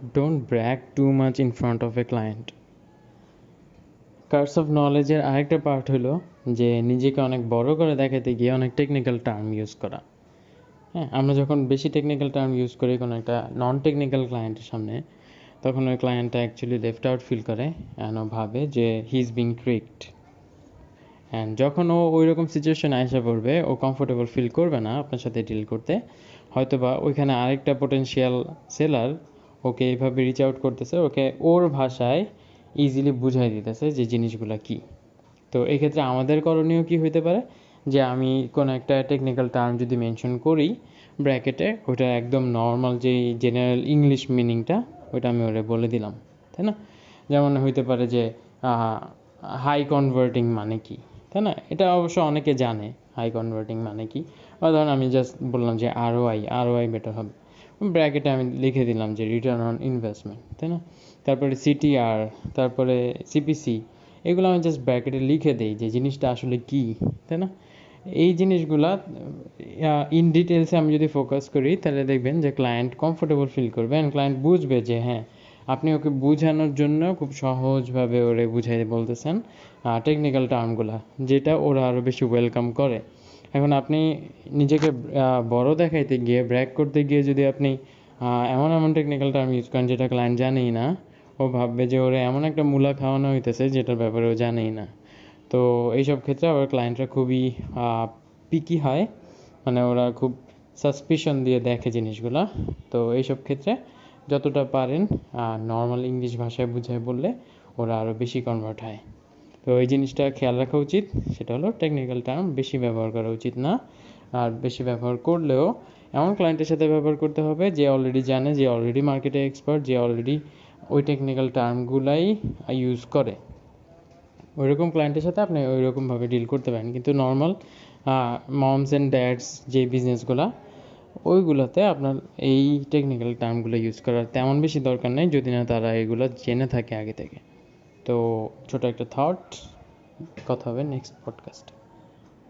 Don't brag too much in front of a client. Curse of নলেজের আরেকটা part হলো যে নিজেকে অনেক বড় করে দেখাতে গিয়ে অনেক টেকনিক্যাল টার্ম ইউজ করা। হ্যাঁ, আমরা যখন বেশি টেকনিক্যাল টার্ম ইউজ করি কোনো একটা নন টেকনিক্যাল ক্লায়েন্টের সামনে, তখন ওই ক্লায়েন্টটা অ্যাকচুয়ালি লেফট আউট ফিল করে অ্যান্ড ও ভাবে যে হি ইজ বিং ট্রিকড। অ্যান্ড যখন ও ওই রকম সিচুয়েশনে আসা পড়বে, ও কমফোর্টেবল ফিল করবে না আপনার সাথে ডিল করতে। হয়তোবা ওইখানে আরেকটা পোটেনশিয়াল সেলার ওকে এইভাবে রিচ আউট করতেছে, ওকে ওর ভাষায় ইজিলি বুঝাই দিতেছে যে জিনিসগুলো কী। তো এক্ষেত্রে আমাদের করণীয় কী হইতে পারে, যে আমি কোনো একটা টেকনিক্যাল টার্ম যদি মেনশন করি ব্র্যাকেটে, ওটা একদম নর্মাল যেই জেনারেল ইংলিশ মিনিংটা ওইটা আমি ওরে বলে দিলাম, তাই না? যেমন হইতে পারে যে হাই কনভার্টিং মানে কি, তাই না? এটা অবশ্য অনেকে জানে হাই কনভার্টিং মানে কি। বা ধরুন আমি জাস্ট বললাম যে আরওআই বেটার হবে, ব্র্যাকেটে আমি লিখে দিলাম যে রিটার্ন অন ইনভেস্টমেন্ট, তাই না? তারপরে সিটিআর, তারপরে সিপিসি, এগুলো আমি জাস্ট ব্র্যাকেটে লিখে দিই যে জিনিসটা আসলে কী, তাই না? এই জিনিসগুলা ইন ডিটেলসে আমি যদি ফোকাস করি, তাহলে দেখবেন যে ক্লায়েন্ট কমফোর্টেবল ফিল করবে অ্যান্ড ক্লায়েন্ট বুঝবে যে হ্যাঁ, আপনি ওকে বোঝানোর জন্য খুব সহজভাবে ওরে বুঝাই বলতেছেন টেকনিক্যাল টার্মগুলা, যেটা ওরা আরও বেশি ওয়েলকাম করে। এখন আপনি নিজেকে বড় দেখাইতে গিয়ে, ব্র্যাক করতে গিয়ে যদি আপনি এমন এমন টেকনিক্যাল টার্ম ইউজ করেন যেটা ক্লায়েন্ট জানেই না, ও ভাববে যে ওরা এমন একটা মূলা খাওয়ানো হইতেছে যেটার ব্যাপারে ও জানেই না। তো এইসব ক্ষেত্রে আবার ক্লায়েন্টরা খুবই পিকি হয়, মানে ওরা খুব সাসপিশন দিয়ে দেখে জিনিসগুলা। তো এইসব ক্ষেত্রে যতটা পারেন নর্মাল ইংলিশ ভাষায় বুঝায় বললে ওরা আরও বেশি কনভার্ট হয়। তো এই জিনিসটা খেয়াল রাখা উচিত, সেটা হলো টেকনিক্যাল টার্ম বেশি ব্যবহার করা উচিত না। আর বেশি ব্যবহার করলেও এমন ক্লায়েন্টের সাথে ব্যবহার করতে হবে যে অলরেডি জানে, যে অলরেডি মার্কেটে এক্সপার্ট, যে অলরেডি ওই টেকনিক্যাল টার্মগুলাই ইউজ করে। ওইরকম ক্লায়েন্টের সাথে আপনি ওইরকমভাবে ডিল করতে পারেন। কিন্তু নর্মাল মমস অ্যান্ড ড্যাডস যে বিজনেসগুলো, ওইগুলোতে আপনার এই টেকনিক্যাল টার্মগুলো ইউজ করার তেমন বেশি দরকার নেই, যদি না তারা এগুলো জেনে থাকে আগে থেকে। তো ছোট একটা থট, কথা হবে নেক্সট পডকাস্ট।